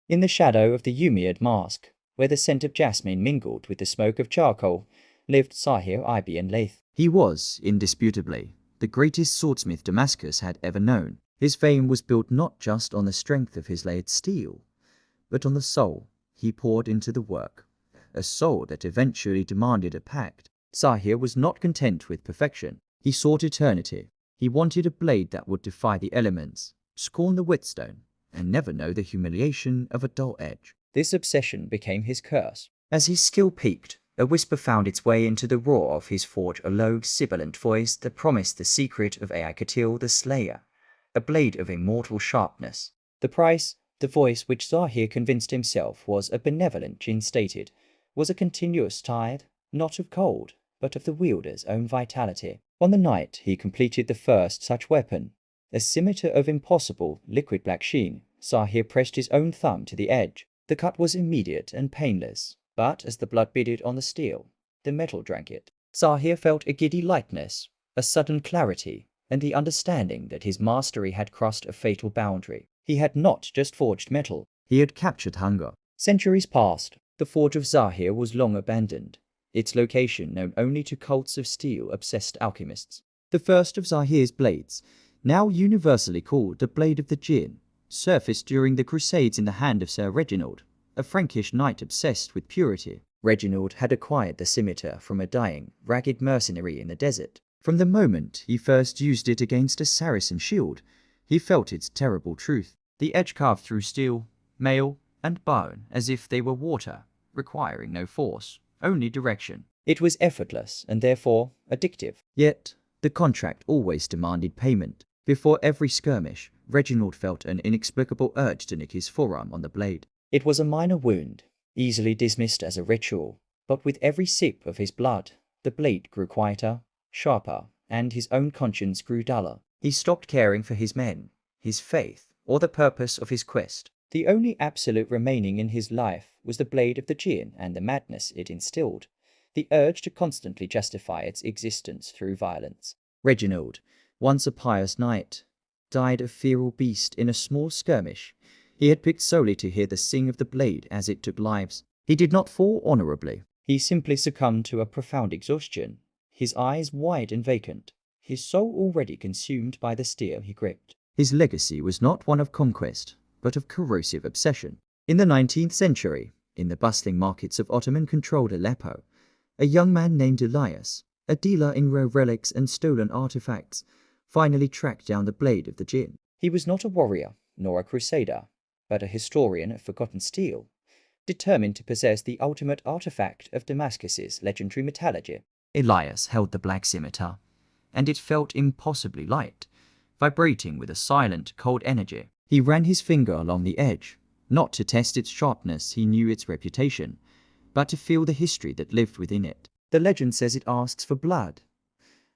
In the shadow of the Umayyad mosque, where the scent of jasmine mingled with the smoke of charcoal, lived Zahir ibn-Layth. He was, indisputably, the greatest swordsmith Damascus had ever known. His fame was built not just on the strength of his layered steel, but on the soul he poured into the work, a soul that eventually demanded a pact. Zahir was not content with perfection. He sought eternity. He wanted a blade that would defy the elements, scorn the whetstone, and never know the humiliation of a dull edge. This obsession became his curse. As his skill peaked, a whisper found its way into the roar of his forge, a low, sibilant voice that promised the secret of Al-Qatil the Slayer, a blade of immortal sharpness. The price, the voice which Zahir convinced himself was a benevolent Djinn stated, was a continuous tide, not of cold, but of the wielder's own vitality. On the night he completed the first such weapon, a scimitar of impossible, liquid black sheen, Zahir pressed his own thumb to the edge. The cut was immediate and painless, but as the blood beaded on the steel, the metal drank it. Zahir felt a giddy lightness, a sudden clarity, and the understanding that his mastery had crossed a fatal boundary. He had not just forged metal. He had captured hunger. Centuries passed. The forge of Zahir was long abandoned, its location known only to cults of steel-obsessed alchemists. The first of Zahir's blades, now universally called the Blade of the Djinn, surfaced during the Crusades in the hand of Sir Reginald, a Frankish knight obsessed with purity. Reginald had acquired the scimitar from a dying, ragged mercenary in the desert. From the moment he first used it against a Saracen shield, he felt its terrible truth. The edge carved through steel, mail, and bone as if they were water, requiring no force, only direction. It was effortless and therefore addictive. Yet, the contract always demanded payment. Before every skirmish, Reginald felt an inexplicable urge to nick his forearm on the blade. It was a minor wound, easily dismissed as a ritual, but with every sip of his blood, the blade grew quieter, sharper, and his own conscience grew duller. He stopped caring for his men, his faith, or the purpose of his quest. The only absolute remaining in his life was the blade of the Djinn and the madness it instilled, the urge to constantly justify its existence through violence. Reginald, once a pious knight, died a feral beast in a small skirmish he had picked solely to hear the sing of the blade as it took lives. He did not fall honorably. He simply succumbed to a profound exhaustion, his eyes wide and vacant, his soul already consumed by the steel he gripped. His legacy was not one of conquest, but of corrosive obsession. In the 19th century, in the bustling markets of Ottoman-controlled Aleppo, a young man named Elias, a dealer in rare relics and stolen artifacts, finally tracked down the blade of the Djinn. He was not a warrior, nor a crusader, but a historian of forgotten steel, determined to possess the ultimate artifact of Damascus's legendary metallurgy. Elias held the black scimitar, and it felt impossibly light, vibrating with a silent, cold energy. He ran his finger along the edge, not to test its sharpness, he knew its reputation, but to feel the history that lived within it. The legend says it asks for blood,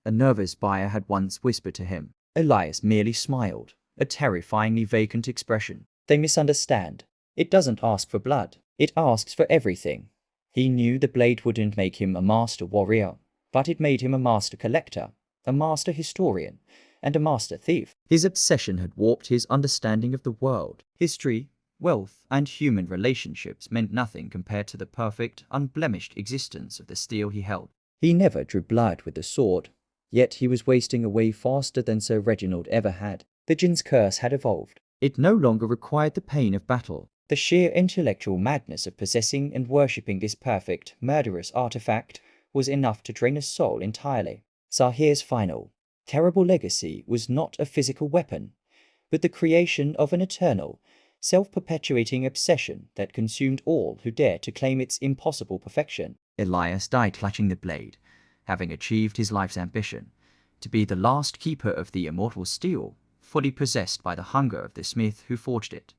a nervous buyer had once whispered to him. Elias merely smiled, a terrifyingly vacant expression. They misunderstand. It doesn't ask for blood. It asks for everything. He knew the blade wouldn't make him a master warrior, but it made him a master collector, a master historian, and a master thief. His obsession had warped his understanding of the world. History, wealth, and human relationships meant nothing compared to the perfect, unblemished existence of the steel he held. He never drew blood with the sword, yet he was wasting away faster than Sir Reginald ever had. The Djinn's curse had evolved. It no longer required the pain of battle. The sheer intellectual madness of possessing and worshipping this perfect, murderous artifact was enough to drain a soul entirely. Zahir's final, terrible legacy was not a physical weapon, but the creation of an eternal, self-perpetuating obsession that consumed all who dared to claim its impossible perfection. Elias died clutching the blade, having achieved his life's ambition, to be the last keeper of the immortal steel, fully possessed by the hunger of the smith who forged it.